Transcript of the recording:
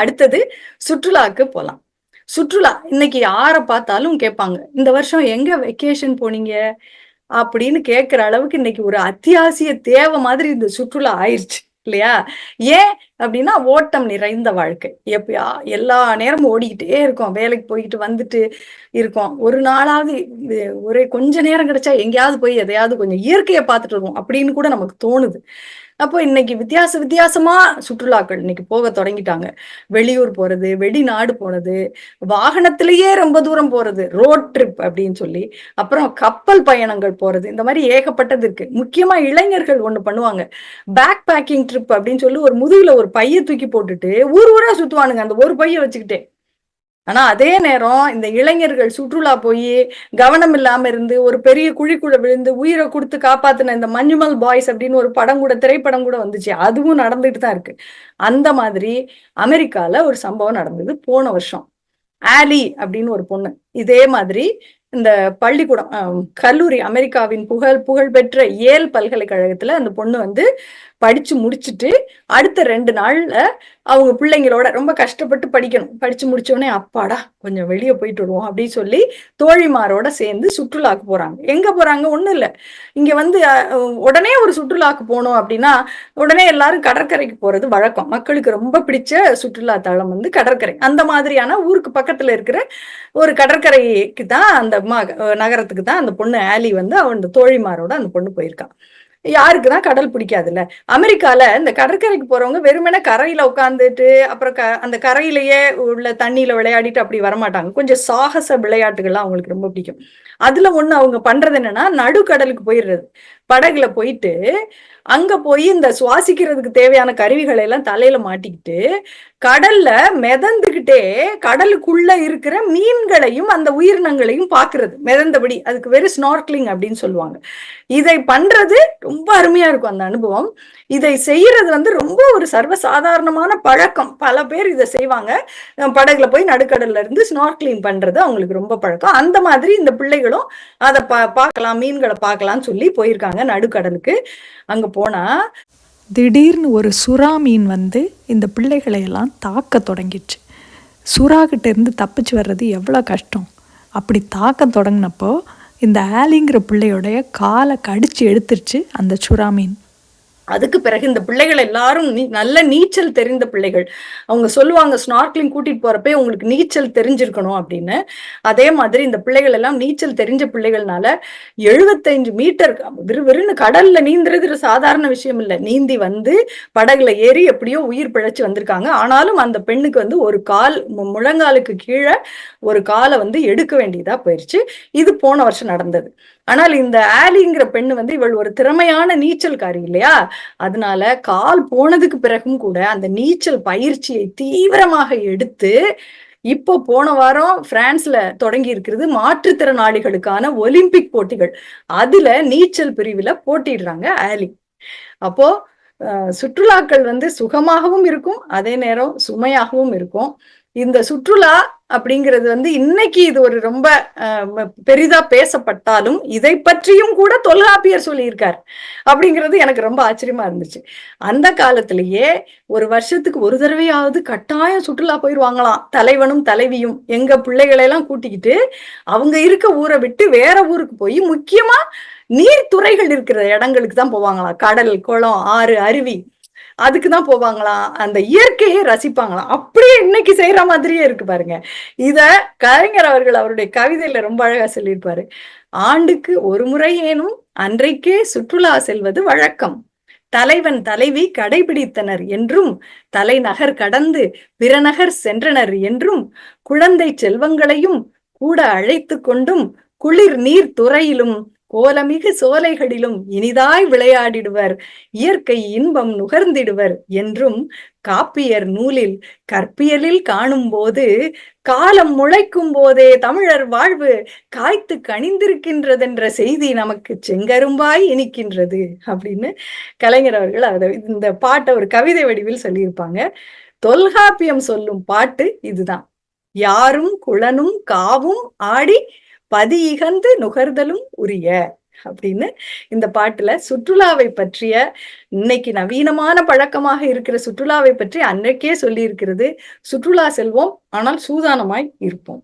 அடுத்தது சுற்றுலாக்கு போலாம். சுற்றுலா இன்னைக்கு யார பார்த்தாலும் கேட்பாங்க, இந்த வருஷம் எங்க வெக்கேஷன் போனீங்க அப்படின்னு கேட்கிற அளவுக்கு இன்னைக்கு ஒரு அத்தியாவசிய தேவை மாதிரி இந்த சுற்றுலா ஆயிருச்சு இல்லையா? ஏன் அப்படின்னா ஓட்டம் நிறைந்த வாழ்க்கை. எப்பயா எல்லா நேரமும் ஓடிக்கிட்டே இருக்கோம். வேலைக்கு போயிட்டு வந்துட்டு இருக்கோம். ஒரு நாளாவது இது ஒரே கொஞ்ச நேரம் கிடைச்சா எங்கேயாவது போய் எதையாவது கொஞ்சம் இயற்கையை பார்த்துட்டு வருவோம் அப்படின்னு கூட நமக்கு தோணுது. அப்போ இன்னைக்கு வித்தியாசமா சுற்றுலாக்கள் இன்னைக்கு போக தொடங்கிட்டாங்க. வெளியூர் போறது, வெளிநாடு போனது, வாகனத்திலேயே ரொம்ப தூரம் போறது, ரோட் ட்ரிப் அப்படின்னு சொல்லி, அப்புறம் கப்பல் பயணங்கள் போறது, இந்த மாதிரி ஏகப்பட்டது இருக்கு. முக்கியமா இளைஞர்கள் ஒண்ணு பண்ணுவாங்க. பேக் பேக்கிங் ட்ரிப் அப்படின்னு சொல்லி ஒரு முதுகுல ஒரு பைய தூக்கி போட்டுட்டு ஊர் ஊரா சுத்துவானுங்க அந்த ஒரு பைய வச்சுக்கிட்டே. ஆனா அதே நேரம் இந்த இளைஞர்கள் சுற்றுலா போய் கவனம் இல்லாம இருந்து ஒரு பெரிய குழிக்குள்ள விழுந்து உயிரை கொடுத்து காப்பாத்தின இந்த மஞ்சுமல் பாய்ஸ் அப்படின்னு ஒரு படம் கூட திரைப்படம் கூட வந்துச்சு. அதுவும் நடந்துட்டு தான் இருக்கு. அந்த மாதிரி அமெரிக்கால ஒரு சம்பவம் நடந்தது போன வருஷம். ஆலி அப்படின்னு ஒரு பொண்ணு இதே மாதிரி இந்த பள்ளிக்கூடம் கல்லூரி அமெரிக்காவின் புகழ்பெற்ற ஏல் பல்கலைக்கழகத்துல அந்த பொண்ணு வந்து படிச்சு முடிச்சுட்டு அடுத்த 2 நாள்ல அவங்க பிள்ளைங்களோட ரொம்ப கஷ்டப்பட்டு படிக்கணும். படிச்சு முடிச்சோடனே அப்பாடா கொஞ்சம் வெளியே போயிட்டு வருவோம் அப்படின்னு சொல்லி தோழிமாரோட சேர்ந்து சுற்றுலாக்கு போறாங்க. எங்க போறாங்க? ஒண்ணும் இல்ல, இங்க வந்து உடனே ஒரு சுற்றுலாக்கு போனோம் அப்படின்னா உடனே எல்லாரும் கடற்கரைக்கு போறது வழக்கம். மக்களுக்கு ரொம்ப பிடிச்ச சுற்றுலா தளம் வந்து கடற்கரை. அந்த மாதிரியான ஊருக்கு பக்கத்துல இருக்கிற ஒரு கடற்கரைக்கு தான் அந்த நகரத்துக்கு தான் அந்த பொண்ணு ஆலி வந்து அவன் தோழிமாரோட அந்த பொண்ணு போயிருக்கான். யாருக்குதான் கடல் பிடிக்காதுல்ல. அமெரிக்கால இந்த கடற்கரைக்கு போறவங்க வெறுமனே கரையில உட்காந்துட்டு அப்புறம் அந்த கரையிலேயே உள்ள தண்ணியில விளையாடிட்டு அப்படி வரமாட்டாங்க. கொஞ்சம் சாகச விளையாட்டுகள்லாம் அவங்களுக்கு ரொம்ப பிடிக்கும். அதுல ஒண்ணு அவங்க பண்றது என்னன்னா நடுக்கடலுக்கு போயிடுறது. படகுல போயிட்டு அங்க போய் இந்த சுவாசிக்கிறதுக்கு தேவையான கருவிகளை எல்லாம் தலையில மாட்டிக்கிட்டு கடல்ல மிதந்துகிட்டே கடலுக்குள்ள இருக்கிற மீன்களையும் அந்த உயிரினங்களையும் பாக்குறது மிதந்தபடி. அதுக்கு வெறும் ஸ்நார்க்லிங் அப்படின்னு சொல்லுவாங்க. இதை பண்றது ரொம்ப அருமையா இருக்கும் அந்த அனுபவம். இதை செய்யறது வந்து ரொம்ப ஒரு சர்வசாதாரணமான பழக்கம். பல பேர் இதை செய்வாங்க. படகுல போய் நடுக்கடல்ல இருந்து ஸ்நார்க்லிங் பண்றது அவங்களுக்கு ரொம்ப பழக்கம். அந்த மாதிரி இந்த பிள்ளைகளும் அதை பார்க்கலாம், மீன்களை பார்க்கலாம்னு சொல்லி போயிருக்காங்க நடுக்கடலுக்கு. அங்க போனா திடீர்னு ஒரு சுறா மீன் வந்து இந்த பிள்ளைகளை எல்லாம் தாக்க தொடங்கிடுச்சு. சுறாக்கிட்ட இருந்து தப்பிச்சு வர்றது எவ்வளோ கஷ்டம். அப்படி தாக்க தொடங்கினப்போ இந்த ஆலிங்கிற பிள்ளையோடைய காலை கடிச்சு எடுத்துருச்சு அந்த சுறா மீன். அதுக்கு பிறகு இந்த பிள்ளைகள் எல்லாரும் நல்ல நீச்சல் தெரிந்த பிள்ளைகள். அவங்க சொல்லுவாங்க ஸ்நார்க்லிங் கூட்டிட்டு போறப்ப உங்களுக்கு நீச்சல் தெரிஞ்சிருக்கணும் அப்படின்னு. அதே மாதிரி இந்த பிள்ளைகள் எல்லாம் நீச்சல் தெரிஞ்ச பிள்ளைகள்னால 75 மீட்டர் விறுவிறுன்னு கடல்ல நீந்துறது சாதாரண விஷயம் இல்லை. நீந்தி வந்து படகுல ஏறி எப்படியோ உயிர் பிழைச்சு வந்திருக்காங்க. ஆனாலும் அந்த பெண்ணுக்கு வந்து ஒரு கால் முழங்காலுக்கு கீழே ஒரு காலை வந்து எடுக்க வேண்டியதா போயிருச்சு. இது போன வருஷம் நடந்தது. ஆனால் இந்த ஆலிங்கிற பெண்ணு வந்து இவள் ஒரு திறமையான நீச்சல்காரி இல்லையா? அதனால கால் போனதுக்கு பிறகும் கூட அந்த நீச்சல் பயிற்சியை தீவிரமாக எடுத்து இப்போ போன வாரம் பிரான்ஸ்ல தொடங்கி இருக்கிறது மாற்றுத்திறனாளிகளுக்கான ஒலிம்பிக் போட்டிகள். அதுல நீச்சல் பிரிவுல போட்டிடுறாங்க ஆலி. அப்போ சுற்றுலாக்கள் வந்து சுகமாகவும் இருக்கும், அதே நேரம் சுமையாகவும் இருக்கும். இந்த சுற்றுலா அப்படிங்கிறது வந்து இன்னைக்கு இது ஒரு ரொம்ப பெரிதா பேசப்பட்டாலும் இதை பற்றியும் கூட தொல்காப்பியர் சொல்லியிருக்கார் அப்படிங்கிறது எனக்கு ரொம்ப ஆச்சரியமா இருந்துச்சு. அந்த காலத்திலேயே ஒரு வருஷத்துக்கு ஒரு தடவையாவது கட்டாயம் சுற்றுலா போயிருவாங்களாம் தலைவனும் தலைவியும். எங்க பிள்ளைகளை எல்லாம் கூட்டிக்கிட்டு அவங்க இருக்க ஊரை விட்டு வேற ஊருக்கு போய் முக்கியமா நீர்த்துறைகள் இருக்கிற இடங்களுக்கு தான் போவாங்களாம். கடல், குளம், ஆறு, அருவி அதுக்குதான் போவாங்களாம். அந்த இயற்கையை ரசிப்பாங்களாம். அப்படியே இன்னைக்கு செய்யற மாதிரியே இருக்கு பாருங்க. இத கலைஞர் அவர்கள் அவருடைய கவிதையில ரொம்ப அழகா சொல்லியிருப்பாரு. ஆண்டுக்கு ஒரு முறை ஏனும் அன்றைக்கே சுற்றுலா செல்வது வழக்கம். தலைவன் தலைவி கடைபிடித்தனர் என்றும் தலைநகர் கடந்து பிறநகர் சென்றனர் என்றும் குழந்தை செல்வங்களையும் கூட அழைத்து கொண்டும் குளிர் நீர் துறையிலும் கோலமிகு சோலைகளிலும் இனிதாய் விளையாடிடுவர், இயற்கை இன்பம் நுகர்ந்திடுவர் என்றும் காப்பியர் நூலில் கற்பியலில் காணும் போது காலம் முளைக்கும் போதே தமிழர் வாழ்வு காய்த்து கனிந்திருக்கின்றதென்ற செய்தி நமக்கு செங்கரும்பாய் இனிக்கின்றது அப்படின்னு கலைஞர் அவர்கள் அதை இந்த பாட்டை ஒரு கவிதை வடிவில் சொல்லியிருப்பாங்க. தொல்காப்பியம் சொல்லும் பாட்டு இதுதான். யாரும் குளனும் காவும் ஆடி பதி இகந்து நுகர்தலும் உரிய. அப்படின்னு இந்த பாட்டுல சுற்றுலாவை பற்றிய, இன்னைக்கு நவீனமான பழக்கமாக இருக்கிற சுற்றுலாவை பற்றி அன்றைக்கே சொல்லி இருக்கிறது. சுற்றுலா செல்வோம், ஆனால் சூதானமாய் இருப்போம்.